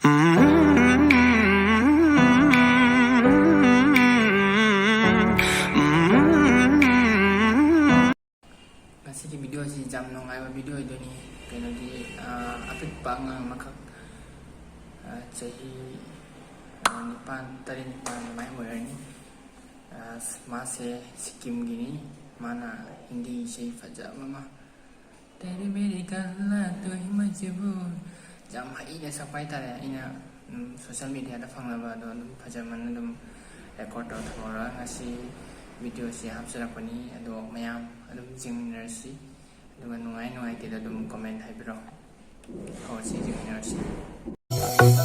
Ngasihi video si jam nungaiba video idoni kainodi apikpa angang makak chahi nipan tari nipan mai moirani mase Sikkim gini mana Hindi isai faja mama तेरी मेरी गल्ला तू ही मजबूर jam hai na sapai tare ina social media da fanglaba do fajaman dum record to thora ngasi video si hapsara pani ado mayam adum jingnersi adum nungai te dum comment haibro और सी जingnersi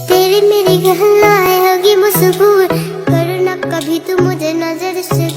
तेरी मेरी गल्ला होगी मशहूर करना कभी तू मुझे नजर से